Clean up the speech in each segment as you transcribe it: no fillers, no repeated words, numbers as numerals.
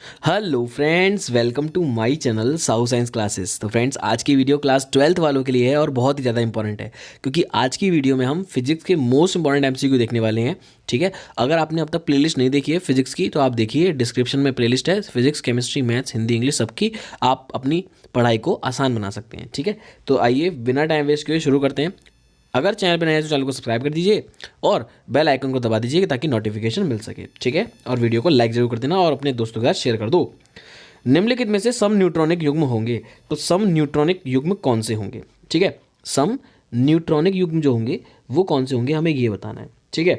Hello friends, welcome to my channel साउ science classes. तो friends, आज की वीडियो क्लास 12th वालों के लिए है और बहुत ही ज़्यादा इंपॉर्टेंट है, क्योंकि आज की वीडियो में हम फिजिक्स के मोस्ट इंपॉर्टेंट एमसीक्यू देखने वाले हैं। ठीक है, अगर आपने अब तक प्लेलिस्ट नहीं देखी है फिजिक्स की तो आप देखिए, डिस्क्रिप्शन में प्लेलिस्ट है, physics, chemistry, maths, Hindi, English सबकी। आप अपनी पढ़ाई को आसान बना सकते हैं। ठीक है, तो आइए बिना टाइम वेस्ट किए शुरू करते हैं। अगर चैनल पर नए हैं तो चैनल को सब्सक्राइब कर दीजिए और बेल आइकन को दबा दीजिए ताकि नोटिफिकेशन मिल सके। ठीक है, और वीडियो को लाइक जरूर कर देना और अपने दोस्तों के साथ शेयर कर दो। निम्नलिखित में से सम न्यूट्रॉनिक युग्म होंगे, तो सम न्यूट्रॉनिक युग्म कौन से होंगे? ठीक है, सम न्यूट्रॉनिक युग्म जो होंगे वो कौन से होंगे, हमें ये बताना है। ठीक है,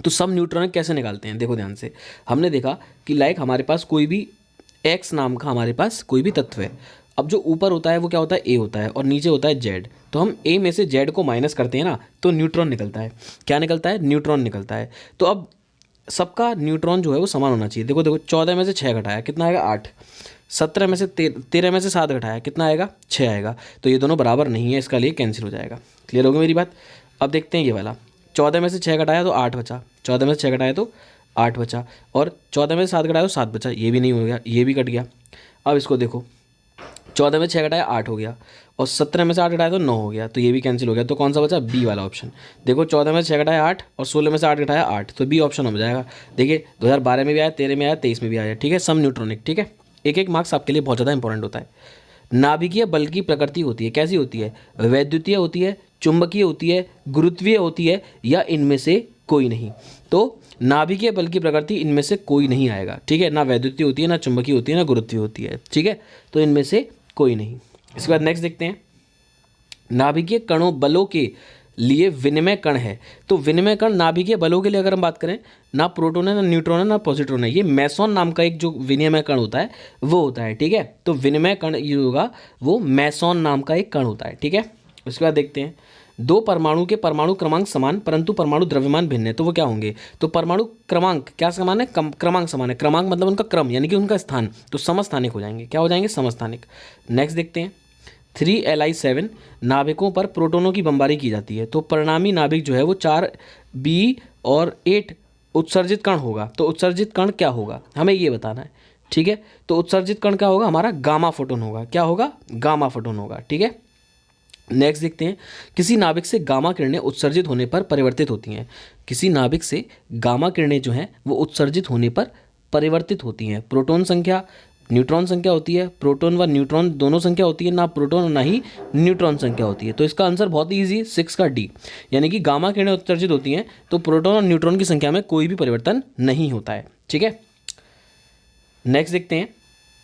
तो सम न्यूट्रॉनिक कैसे निकालते हैं, देखो ध्यान से। हमने देखा कि लाइक हमारे पास कोई भी एक्स नाम का हमारे पास कोई भी तत्व है। अब जो ऊपर होता है वो क्या होता है, ए होता है, और नीचे होता है जेड। तो हम ए में से जेड को माइनस करते हैं ना, तो न्यूट्रॉन निकलता है। क्या निकलता है? न्यूट्रॉन निकलता है। तो अब सबका न्यूट्रॉन जो है वो समान होना चाहिए। देखो देखो, 14 में से 6 घटाया कितना आएगा? 8। 17 में से 13 में से 7 घटाया कितना आएगा? 6 आएगा। तो ये दोनों बराबर नहीं है, इसका लिए कैंसिल हो जाएगा। क्लियर हो गई मेरी बात? अब देखते हैं ये वाला। 14 में से 6 घटाया तो 8 बचा, 14 में से 6 घटाया तो 8 बचा, और 14 में से 7 घटाया तो 7 बचा। ये भी नहीं हो गया, ये भी कट गया। अब इसको देखो, 14 में 6 घटाया 8 हो गया, और 17 में से 8 घटाया तो 9 हो गया। तो ये भी कैंसिल हो गया। तो कौन सा बचा? बी वाला ऑप्शन। देखो, 14 में से 6 घटाया 8 और 16 में से 8 घटाया 8, तो बी ऑप्शन हो जाएगा। देखिए, 2012 में भी आया, 13 में आया, 23 में भी आया। ठीक है, सम न्यूट्रॉनिक। ठीक है, एक एक मार्क्स आपके लिए बहुत ज़्यादा इंपॉर्टेंट होता है। नाभिकीय बल की प्रकृति होती है, कैसी होती है? वैद्युतीय होती है, चुंबकीय होती है, गुरुत्वीय होती है, या इनमें से कोई नहीं? तो नाभिकीय बल की प्रकृति इनमें से कोई नहीं आएगा। ठीक है, ना वैद्युतीय होती है, ना चुंबकीय होती है, ना गुरुत्वीय होती है। ठीक है, तो इनमें से कोई नहीं। इसके बाद नेक्स्ट देखते हैं, नाभिकीय कणों बलों के लिए विनिमय कण है। तो विनिमय कण नाभिकीय बलों के लिए अगर हम बात करें, ना प्रोटॉन है, ना न्यूट्रॉन है, ना पॉजिट्रॉन है। ये मेसॉन नाम का एक जो विनिमय कण होता है वो होता है। ठीक है, तो विनिमय कण ये होगा, वो मेसॉन नाम का एक कण होता है। ठीक है, उसके बाद देखते हैं, दो परमाणु के परमाणु क्रमांक समान परंतु परमाणु द्रव्यमान भिन्न है, तो वो क्या होंगे? तो परमाणु क्रमांक क्या समान है? क्रमांक समान है। क्रमांक मतलब उनका क्रम, यानी कि उनका स्थान, तो समस्थानिक हो जाएंगे। क्या हो जाएंगे? समस्थानिक। नेक्स्ट देखते हैं, 3Li7 नाभिकों पर प्रोटोनों की बमबारी की जाती है, तो परिणामी नाभिक जो है वो 4b और 8 उत्सर्जित कण होगा। तो उत्सर्जित कण क्या होगा, हमें ये बताना है। ठीक है, तो उत्सर्जित कण क्या होगा हमारा? गामा फोटोन होगा। क्या होगा? गामा फोटोन होगा। ठीक है, नेक्स्ट देखते हैं, किसी नाभिक से गामा किरणें उत्सर्जित होने पर परिवर्तित होती हैं। किसी नाभिक से गामा किरणें जो हैं वो उत्सर्जित होने पर परिवर्तित होती हैं। प्रोटॉन संख्या, न्यूट्रॉन संख्या होती है। प्रोटॉन व न्यूट्रॉन दोनों संख्या होती है, ना प्रोटॉन और ना ही न्यूट्रॉन संख्या होती है। तो इसका आंसर बहुत ही ईजी, 6 का डी, यानी कि गामा किरणें उत्सर्जित होती हैं तो प्रोटॉन और न्यूट्रॉन की संख्या में कोई भी परिवर्तन नहीं होता है। ठीक है, नेक्स्ट देखते हैं,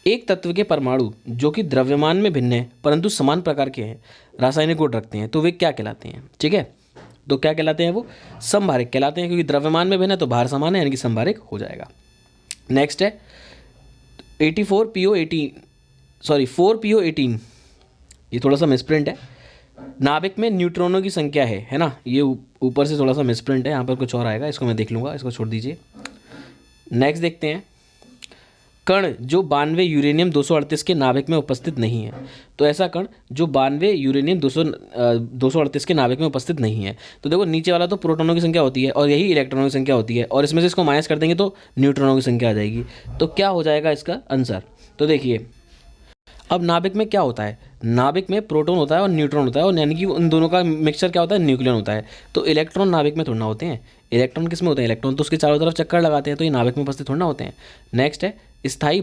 एक तत्व के परमाणु जो कि द्रव्यमान में भिन्न है परंतु समान प्रकार के हैं, रासायनिक गुण रखते हैं, तो वे क्या कहलाते हैं? ठीक है, तो क्या कहलाते हैं? वो समभारिक कहलाते हैं, क्योंकि द्रव्यमान में भिन्न है तो भार समान है, यानी कि समभारिक हो जाएगा। नेक्स्ट है 4PO18, ये थोड़ा सा मिसप्रिंट है। नाभिक में न्यूट्रॉनों की संख्या है ना, ये ऊपर से थोड़ा सा मिसप्रिंट है, यहाँ पर कुछ और आएगा, इसको मैं देख लूँगा, इसको छोड़ दीजिए। नेक्स्ट देखते हैं, कण जो 92 यूरेनियम 238 के नाभिक में उपस्थित नहीं है। तो ऐसा कण जो 92 यूरेनियम 238 के नाभिक में उपस्थित नहीं है, तो देखो नीचे वाला तो प्रोटॉनों की संख्या होती है और यही इलेक्ट्रॉनों की संख्या होती है, और इसमें से इसको माइनस कर देंगे तो न्यूट्रॉनों की संख्या आ जाएगी। तो क्या हो जाएगा इसका आंसर? तो देखिए, अब नाभिक में क्या होता है? नाभिक में प्रोटॉन होता है और न्यूट्रॉन होता है, और यानी कि उन दोनों का मिक्सचर क्या होता है? न्यूक्लियन होता है। तो इलेक्ट्रॉन नाभिक में थोड़ा ना होते हैं। इलेक्ट्रॉन किस में होते हैं? इलेक्ट्रॉन तो उसके चारों तरफ चक्कर लगाते हैं, तो ये नाभिक में उपस्थित थोड़ा ना होते हैं। नेक्स्ट है, स्थायी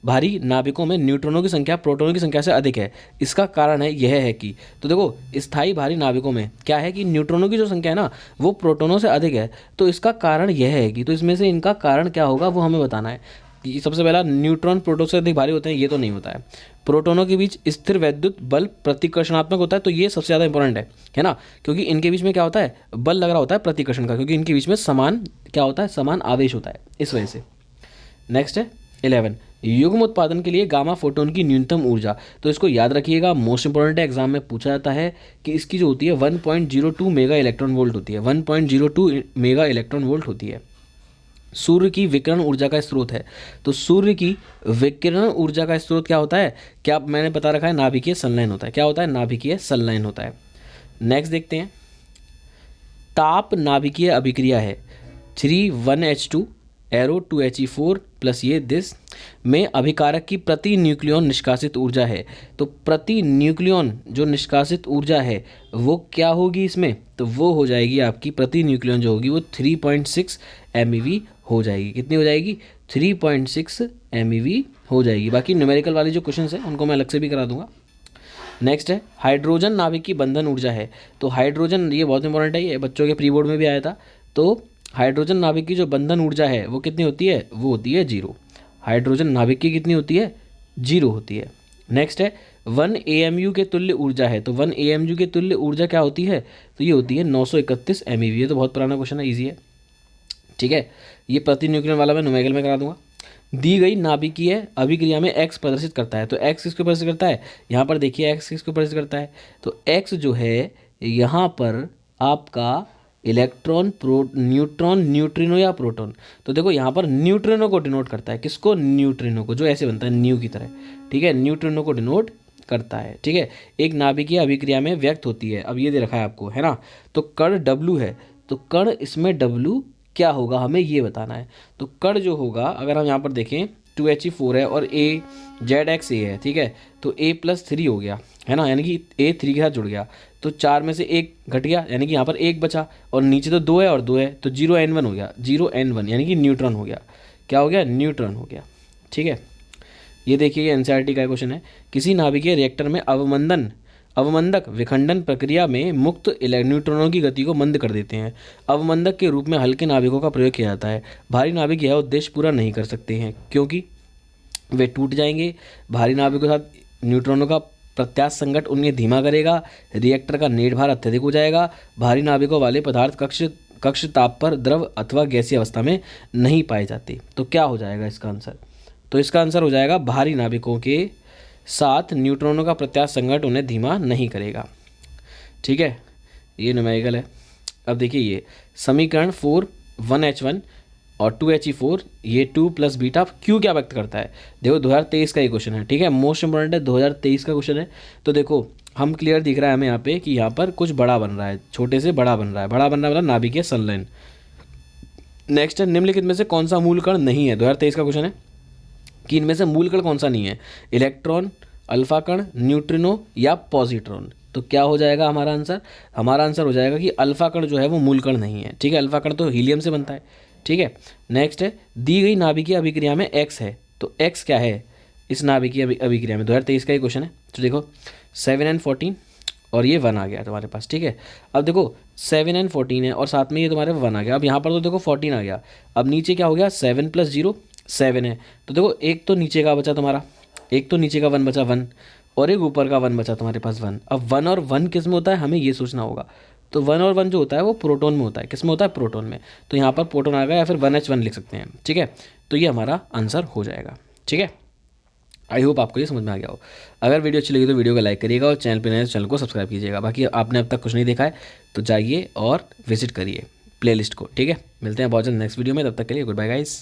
भारी नाभिकों में न्यूट्रॉनों की संख्या प्रोटॉनों की संख्या से अधिक है। इसका कारण है यह है कि, तो देखो, स्थायी भारी नाभिकों में क्या है कि न्यूट्रॉनों की जो संख्या है ना वो प्रोटॉनों से अधिक है। तो इसका कारण यह है कि, तो इसमें से इनका कारण क्या होगा वो हमें बताना है। कि सबसे पहला, न्यूट्रॉन प्रोटॉन से अधिक भारी होते हैं, ये तो नहीं होता है। प्रोटॉनों के बीच स्थिर वैद्युत बल प्रतिकर्षणात्मक होता है, तो ये सबसे ज़्यादा इंपॉर्टेंट है ना, क्योंकि इनके बीच में क्या होता है? बल लग रहा होता है प्रतिकर्षण का, क्योंकि इनके बीच में समान क्या होता है? समान आवेश होता है, इस वजह से। नेक्स्ट है 11, युग्म उत्पादन के लिए गामा फोटोन की न्यूनतम ऊर्जा। तो इसको याद रखिएगा, मोस्ट इंपॉर्टेंट है, एग्जाम में पूछा जाता है कि इसकी जो होती है 1.02 मेगा इलेक्ट्रॉन वोल्ट होती है। 1.02 मेगा इलेक्ट्रॉन वोल्ट होती है। सूर्य की विकिरण ऊर्जा का स्रोत है। तो सूर्य की विकिरण ऊर्जा का स्रोत क्या होता है? क्या मैंने बता रखा है? नाभिकीय संलयन होता है। क्या होता है? नाभिकीय संलयन होता है। नेक्स्ट देखते हैं, ताप नाभिकीय अभिक्रिया है। 3 1H2 एरो 2He4 प्लस ये दिस में अभिकारक की प्रति न्यूक्लियन निष्कासित ऊर्जा है। तो प्रति न्यूक्लियन जो निष्कासित ऊर्जा है वो क्या होगी इसमें, तो वो हो जाएगी आपकी प्रति न्यूक्लियन जो होगी वो 3.6 MeV हो जाएगी। कितनी हो जाएगी, 3.6 MeV हो जाएगी। बाकी न्यूमेरिकल वाले जो क्वेश्चन हैं उनको मैं अलग से भी करा दूंगा। नेक्स्ट है हाइड्रोजन नाभिक की बंधन ऊर्जा है। तो हाइड्रोजन, ये बहुत इंपॉर्टेंट है, ये बच्चों के प्री बोर्ड में भी आया था। तो हाइड्रोजन नाभिक की जो बंधन ऊर्जा है वो कितनी होती है, वो होती है 0। हाइड्रोजन नाभिक की कितनी होती है, 0 होती है। नेक्स्ट है 1 AMU के तुल्य ऊर्जा है। तो 1 AMU के तुल्य ऊर्जा क्या होती है, तो ये होती है 931 MeV। ये तो बहुत पुराना क्वेश्चन है, ईजी है, ठीक है। ये प्रति न्यूक्लियन वाला मैं न्यूमेरिकल में करा दूंगा। दी गई नाभिकीय अभिक्रिया में x प्रदर्शित करता है। तो x किसको प्रदर्शित करता है, यहाँ पर देखिए x किसको प्रदर्शित करता है, तो x जो है यहाँ पर आपका इलेक्ट्रॉन, न्यूट्रॉन, न्यूट्रिनो या प्रोटॉन। तो देखो यहाँ पर न्यूट्रिनो को डिनोट करता है, किसको, न्यूट्रिनो को, जो ऐसे बनता है न्यू की तरह, ठीक है, न्यूट्रिनो को डिनोट करता है, ठीक है। एक नाभिकीय अभिक्रिया में व्यक्त होती है। अब ये दे रखा है आपको, है ना, तो कण W है, तो कण इसमें W क्या होगा हमें ये बताना है। तो कण जो होगा, अगर हम यहाँ पर देखें 2He4 है और ZXA है, ठीक है, तो A+3 हो गया, है ना, यानी कि A 3 के साथ जुड़ गया, तो 4 में से 1 घट गया, यानी कि यहाँ पर 1 बचा, और नीचे तो 2 है और 2 है, तो 0N1 हो गया, 0N1 यानी कि न्यूट्रॉन हो गया। क्या हो गया, न्यूट्रॉन हो गया, ठीक है। ये देखिए ये NCERT का क्वेश्चन है। किसी नाभिकीय रिएक्टर में अवमंदक विखंडन प्रक्रिया में मुक्त न्यूट्रॉनों की गति को मंद कर देते हैं। अवमंदक के रूप में हल्के नाभिकों का प्रयोग किया जाता है। भारी नाभिक यह उद्देश्य पूरा नहीं कर सकते हैं क्योंकि वे टूट जाएंगे। भारी नाभिकों के साथ न्यूट्रॉनों का प्रत्यास्थ संकट उन्हें धीमा करेगा। रिएक्टर का नेट भार अत्यधिक हो जाएगा। भारी नाभिकों वाले पदार्थ कक्ष ताप पर द्रव अथवा गैसीय अवस्था में नहीं पाए जाते। तो क्या हो जाएगा इसका आंसर, तो इसका आंसर हो जाएगा भारी नाभिकों के साथ न्यूट्रॉनों का प्रत्यास्थ संकट उन्हें धीमा नहीं करेगा, ठीक है। ये न्यूमेरिकल है। अब देखिए ये समीकरण 4 1H1 और 2He4, ये 2 + बीटा क्यू क्या व्यक्त करता है। देखो 2023 का ये क्वेश्चन है, ठीक है, मोस्ट इंपॉर्टेंट है, 2023 का क्वेश्चन है। तो देखो हम क्लियर दिख रहा है हमें यहाँ पे कि यहाँ पर कुछ बड़ा बन रहा है, छोटे से बड़ा बन रहा है, बड़ा बन रहा है मतलब नाभिकीय संलयन। नेक्स्ट है निम्नलिखित में से कौन सा मूल कण नहीं है। 2023 का क्वेश्चन है कि इनमें से मूल कण कौन सा नहीं है, इलेक्ट्रॉन, अल्फा कण, न्यूट्रिनो या पॉजिट्रॉन। तो क्या हो जाएगा हमारा आंसर, हमारा आंसर हो जाएगा कि अल्फा कण जो है वो मूल कण नहीं है, ठीक है। अल्फा कण तो हीलियम से बनता है, ठीक है। नेक्स्ट है दी गई नाभिकीय अभिक्रिया में x है। तो x क्या है इस नाभिकीय अभिक्रिया में, 2023 का ही क्वेश्चन है। तो देखो 7N14 और ये 1 आ गया तुम्हारे पास, ठीक है। अब देखो 7N14 है और साथ में ये तुम्हारे 1 आ गया। अब यहाँ पर तो देखो 14 आ गया। अब नीचे क्या हो गया, 7 + 0 7 है। तो देखो एक तो नीचे का बचा तुम्हारा, एक तो नीचे का 1 बचा 1, और एक ऊपर का 1 बचा तुम्हारे पास 1। अब 1 और 1 किस में होता है हमें ये सोचना होगा। तो 1 और 1 जो होता है वो प्रोटॉन में होता है, किस में होता है, प्रोटॉन में। तो यहाँ पर प्रोटॉन आ गया या फिर 1H1 लिख सकते हैं, ठीक है। तो ये हमारा आंसर हो जाएगा, ठीक है। आई होप आपको ये समझ में आ गया हो। अगर वीडियो अच्छी लगी तो वीडियो को लाइक करिएगा और चैनल पर नए चैनल को सब्सक्राइब कीजिएगा। बाकी आपने अब तक कुछ नहीं देखा है तो जाइए और विजिट करिए प्लेलिस्ट को, ठीक है। मिलते हैं बहुत जल्द नेक्स्ट वीडियो में, तब तक के लिए गुड बाय गाइस।